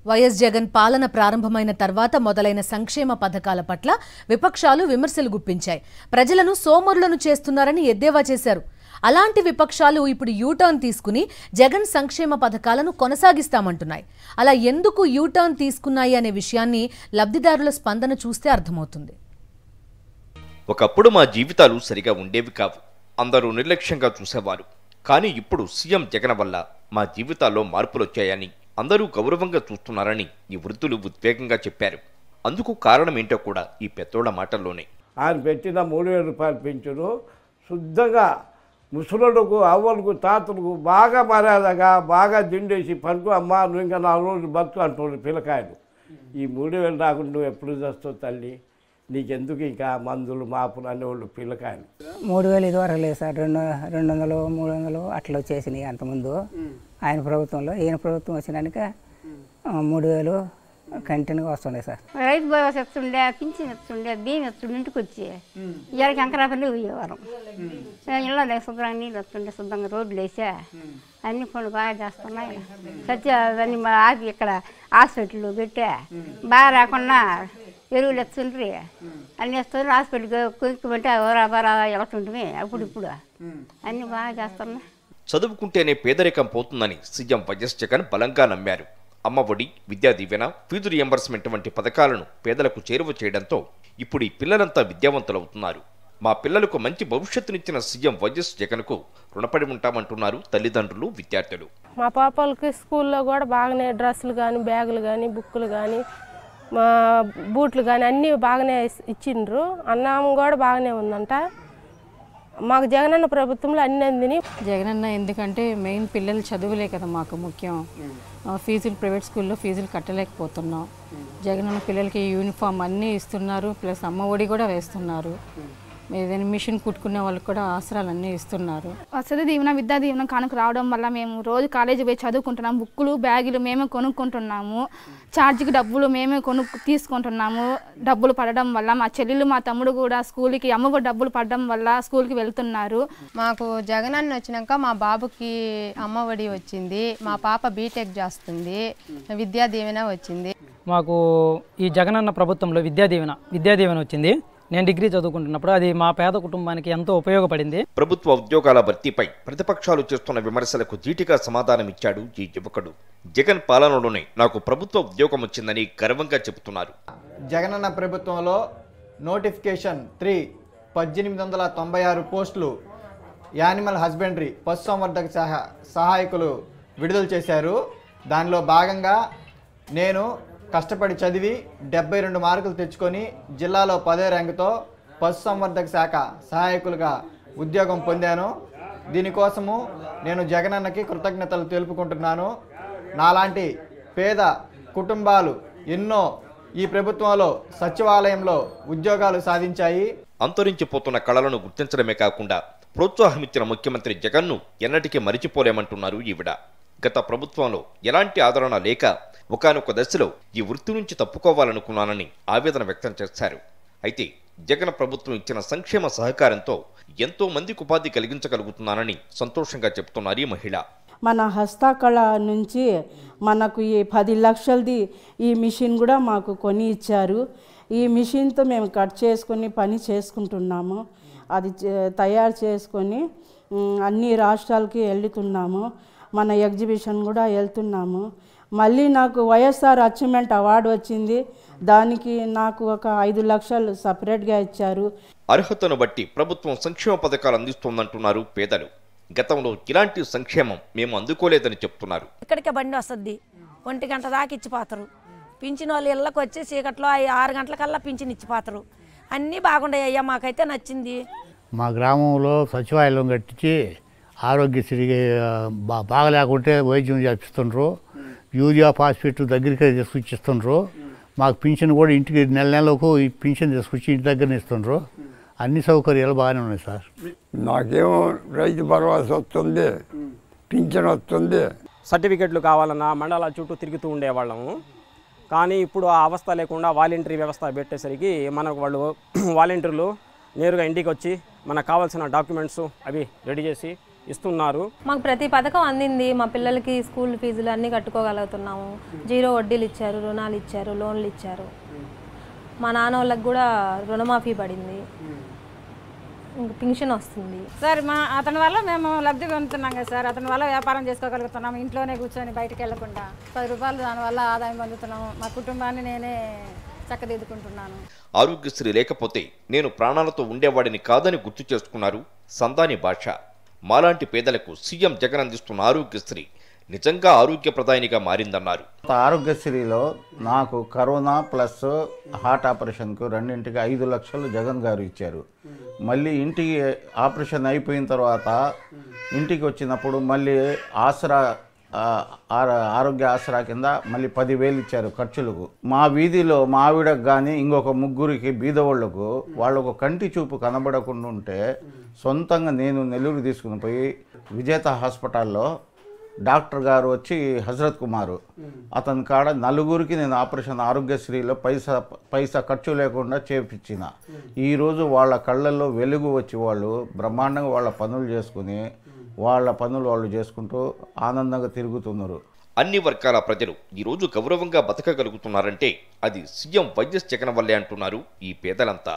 YS Jagan పాలన ప్రారంభమైన తర్వాత మొదలైన సంక్షేమ పథకాల పట్ల విపక్షాలు విమర్శలు గుప్పించాయి. ప్రజలను సోమరులను చేస్తున్నారని ఎద్దేవా చేశారు. అలాంటి విపక్షాలు ఇప్పుడు యూటర్న్ తీసుకుని జగన్ సంక్షేమ పథకాలను కొనసాగిస్తామంటున్నాయి. అలా ఎందుకు యూటర్న్ తీసుకున్నాయి అనే విషయాన్ని లబ్ధిదారుల స్పందన చూస్తే అర్థమవుతుంది. ఒకప్పుడు మా జీవితాలు సరిగా ఉండేవి కావు, అందరూ నిర్లక్ష్యంగా చూసేవారు. కానీ ఇప్పుడు సీఎం జగన్ వల్ల మా జీవితాల్లో మార్పులు వచ్చాయని, అందరూ గౌరవంగా చూస్తున్నారని ఈ వృద్ధులు ఉద్వేగంగా చెప్పారు. అందుకు కారణం ఏంటో కూడా ఈ పెద్దోళ్ల మాటల్లోనే. ఆయన పెట్టిన 3,000 రూపాయలు పెంచును శుద్ధంగా ముసలులకు, అవ్వలకు, తాతలకు బాగా మర్యాదగా బాగా దిండేసి పనుకు అమ్మ నువ్వు ఇంకా 4 రోజులు బతుకు అంటున్నారు పిల్లకాయలు. ఈ 3,000 రాకుండా నువ్వు ఎప్పుడు చేస్తావు తల్లి, నీకెందుకు ఇంకా మందులు మాపులు అనేవాళ్ళు పిల్లకాయలు. 3,000 ఇదివరకు లేదు సార్, 200 300 అట్లా వచ్చేసినాయి అంతకుముందు ఆయన ప్రభుత్వంలో. ఈయన ప్రభుత్వం వచ్చినాక 3,000 కంటిన్యూగా వస్తుండే సార్. రైతు భరోసా ఎత్తుండే, పింఛన్ ఎత్తుండే, బియ్యం ఎత్తుండే, ఇంటికి వచ్చి ఇవాళకి అంకరాపల్లి పోయేవారం. ఇళ్ళలో శుభ్రంగా నీళ్ళు వస్తుండే, శుభ్రంగా రోడ్లు వేసా అన్ని పనులు బాగా చేస్తున్నాయి. అన్నీ ఆపి ఇక్కడ హాస్పిటల్ పెట్టా బాగా రాకుండా ఎరువులు ఎత్తుండ్రి అన్నీ వేస్తున్నారు. హాస్పిటల్కి కొనుక్కుంటే బరా వెళ్తుంటే ఇప్పుడు అన్నీ బాగా చేస్తున్నాయి. చదువుకుంటేనే పేదరికం పోతుందని సీఎం వైఎస్ జగన్ బలంగా నమ్మారు. అమ్మఒడి, విద్యా దీవెన, ఫీజు రియంబర్స్మెంట్ వంటి పథకాలను పేదలకు చేరువ చేయడంతో ఇప్పుడు ఈ పిల్లలంతా విద్యావంతులవుతున్నారు. మా పిల్లలకు మంచి భవిష్యత్తునిచ్చిన సీఎం వైఎస్ జగన్కు రుణపడి ఉంటామంటున్నారు తల్లిదండ్రులు, విద్యార్థులు. మా పాపలకి స్కూల్లో కూడా బాగానే డ్రెస్సులు కానీ, బ్యాగులు కానీ, బుక్కులు కానీ, మా బూట్లు కానీ అన్నీ బాగానే ఇచ్చిండ్రు. అన్నం కూడా బాగానే ఉందంట. మాకు జగనన్న ప్రభుత్వంలో అన్ని అందిని. జగనన్న ఎందుకంటే మెయిన్ పిల్లలు చదువులే కదా మాకు ముఖ్యం. ఫీజులు ప్రైవేట్ స్కూల్లో ఫీజులు కట్టలేకపోతున్నాం. జగనన్న పిల్లలకి యూనిఫామ్ అన్నీ ఇస్తున్నారు, ప్లస్ అమ్మ ఒడి కూడా వేస్తున్నారు. ఏదైనా మిషన్ కుట్టుకునే వాళ్ళకి కూడా ఆసరాలు అన్నీ ఇస్తున్నారు. వసతి దీవెన, విద్యా దీవెన కానుక రావడం వల్ల మేము రోజు కాలేజీ పోయి చదువుకుంటున్నాము. బుక్కులు, బ్యాగులు మేమే కొనుక్కుంటున్నాము. ఛార్జీకి డబ్బులు మేమే తీసుకుంటున్నాము. డబ్బులు పడడం వల్ల మా చెల్లెలు, మా తమ్ముడు కూడా స్కూల్కి, అమ్మ కూడా డబ్బులు పడడం వల్ల స్కూల్కి వెళ్తున్నారు. మాకు జగనన్న వచ్చినాక మా బాబుకి అమ్మ ఒడి వచ్చింది, మా పాప బీటెక్ చేస్తుంది, విద్యా దీవెన వచ్చింది. మాకు ఈ జగనన్న ప్రభుత్వంలో విద్యా దీవెన వచ్చింది. నేను డిగ్రీ చదువుకుంటున్నప్పుడు అది మా పేద కుటుంబానికి ఎంతో ఉపయోగపడింది. ప్రభుత్వ ఉద్యోగాల భర్తీపై ప్రతిపక్షాలు చేస్తున్న విమర్శలకు ధీటుగా సమాధానమిచ్చాడు ఈ యువకుడు. జగన్ పాలనలోనే నాకు ప్రభుత్వ ఉద్యోగం వచ్చిందని గర్వంగా చెబుతున్నారు. జగనన్న ప్రభుత్వంలో నోటిఫికేషన్ 3 1896 పోస్టులు యానిమల్ హస్బెండరీ పశుసంవర్ధక సహాయకులు విడుదల చేశారు. దానిలో భాగంగా నేను కష్టపడి చదివి 72 మార్కులు తెచ్చుకొని జిల్లాలో 10వ ర్యాంకుతో పశుసంవర్ధక శాఖ సహాయకులుగా ఉద్యోగం పొందాను. దీనికోసము నేను జగనన్నకి కృతజ్ఞతలు తెలుపుకుంటున్నాను. నాలాంటి పేద కుటుంబాలు ఎన్నో ఈ ప్రభుత్వంలో సచివాలయంలో ఉద్యోగాలు సాధించాయి. అంతరించిపోతున్న కళలను గుర్తించడమే కాకుండా ప్రోత్సాహమిచ్చిన ముఖ్యమంత్రి జగన్ను ఎన్నటికీ మరిచిపోలేమంటున్నారు ఈవిడ. గత ప్రభుత్వంలో ఎలాంటి ఆదరణ లేక ఒకానొక దశలో ఈ వృత్తి నుంచి తప్పుకోవాలనుకున్నానని ఆవేదన వ్యక్తం చేశారు. అయితే జగన్ ప్రభుత్వం ఇచ్చిన సంక్షేమ సహకారంతో ఎంతో మందికి ఉపాధి కలిగించగలుగుతున్నానని సంతోషంగా చెప్తున్నారు ఈ మహిళ. మన హస్తకళ నుంచి మనకు ఈ 10 లక్షలది ఈ మిషన్ కూడా మాకు కొని ఇచ్చారు. ఈ మిషన్తో మేము కట్ చేసుకొని పని చేసుకుంటున్నాము. అది తయారు చేసుకొని అన్ని రాష్ట్రాలకి వెళ్తున్నాము. మన ఎగ్జిబిషన్ కూడా వెళ్తున్నాము. మళ్ళీ నాకు వైఎస్ఆర్ అచీవ్మెంట్ అవార్డు వచ్చింది. దానికి నాకు ఒక 5 లక్షలు సపరేట్గా ఇచ్చారు. అర్హతను బట్టి ప్రభుత్వం సంక్షేమ పథకాలు అందిస్తోందంటున్నారు పేదలు. గతంలో ఇలాంటి సంక్షేమం మేము అందుకోలేదని చెప్తున్నారు. ఇక్కడికే బండి వస్తుంది, 1 గంట దాకా ఇచ్చిపోతారు. పింఛన్ వాళ్ళు ఇళ్ళకి వచ్చి చీకట్లో 6 గంటలకల్లా పింఛన్ ఇచ్చిపోతారు. అన్నీ బాగుండాయి అయ్యా, మాకైతే నచ్చింది. మా గ్రామంలో సచివాలయం కట్టించి ఆరోగ్యశ్రీ బాగా లేకుంటే వైద్యం చేపిస్తుండ్రు. యూరియా ఫాస్ఫేట్ దగ్గరికి తీసుకొచ్చి ఇస్తుండ్రు. మాకు పింఛన్ కూడా ఇంటికి నెలకు ఈ పింఛన్ తీసుకొచ్చి ఇంటి దగ్గర ఇస్తుండ్రు. అన్ని సౌకర్యాలు బాగానే ఉన్నాయి సార్. నాకేమో రైతు భరోసా వస్తుంది, పింఛన్ వస్తుంది. సర్టిఫికెట్లు కావాలన్నా మండలాల చుట్టూ తిరుగుతూ ఉండేవాళ్ళము. కానీ ఇప్పుడు ఆ అవస్థ లేకుండా వాలంటరీ వ్యవస్థ పెట్టేసరికి మనకు వాళ్ళు వాలంటీర్లు నేరుగా ఇంటికి వచ్చి మనకు కావాల్సిన డాక్యుమెంట్స్ అవి రెడీ చేసి ఇస్తున్నారు. మాకు ప్రతి పథకం అందింది. మా పిల్లలకి స్కూల్ ఫీజులు అన్నీ కట్టుకోగలుగుతున్నాము. 0 వడ్డీలు ఇచ్చారు, రుణాలు ఇచ్చారు, లోన్లు ఇచ్చారు. మా నాన్న వాళ్ళకి కూడా రుణమాఫీ పడింది, ఇంక పింఛన్ వస్తుంది. సార్ అతని వల్ల మేము లబ్ధి పొందుతున్నాం కదా సార్. అతని వల్ల వ్యాపారం చేసుకోగలుగుతున్నాం, ఇంట్లోనే కూర్చొని బయటకు వెళ్లకుండా 10 రూపాయలు దానివల్ల ఆదాయం పొందుతున్నాము. మా కుటుంబాన్ని నేనే చక్కదిద్దుకుంటున్నాను. ఆరోగ్యశ్రీ లేకపోతే నేను ప్రాణాలతో ఉండేవాడిని కాదని గుర్తు చేసుకున్నారు సందాని భాష. మాలాంటి పేదలకు సీఎం జగన్ అందిస్తున్న ఆరోగ్యశ్రీ నిజంగా ఆరోగ్యప్రదాయినిగా మారిందన్నారు. ఆరోగ్యశ్రీలో నాకు కరోనా ప్లస్ హార్ట్ ఆపరేషన్కు రెండింటికి 5 లక్షలు జగన్ గారు ఇచ్చారు. మళ్ళీ ఇంటికి ఆపరేషన్ అయిపోయిన తర్వాత ఇంటికి వచ్చినప్పుడు మళ్ళీ ఆసరా ఆరోగ్య ఆసరా కింద మళ్ళీ 10,000 ఇచ్చారు ఖర్చులకు. మా వీధిలో మా ఆవిడకు కానీ ఇంకొక 3 బీదవాళ్లకు వాళ్ళకు కంటి చూపు కనబడకుండా ఉంటే సొంతంగా నేను నెల్లూరు తీసుకుని పోయి విజేత హాస్పిటల్లో డాక్టర్ గారు వచ్చి హజరత్ కుమారు అతని కాడ 4 నేను ఆపరేషన్ ఆరోగ్యశ్రీలో పైసా ఖర్చు లేకుండా చేపించిన. ఈరోజు వాళ్ళ కళ్ళల్లో వెలుగు వచ్చి వాళ్ళు బ్రహ్మాండంగా వాళ్ళ పనులు చేసుకుని వాళ్ళ పనులు వాళ్ళు చేసుకుంటూ ఆనందంగా తిరుగుతున్నారు. అన్ని వర్గాల ప్రజలు ఈరోజు గౌరవంగా బతకగలుగుతున్నారంటే అది సీఎం వైఎస్ జగన్ వల్లే అంటున్నారు ఈ పేదలంతా.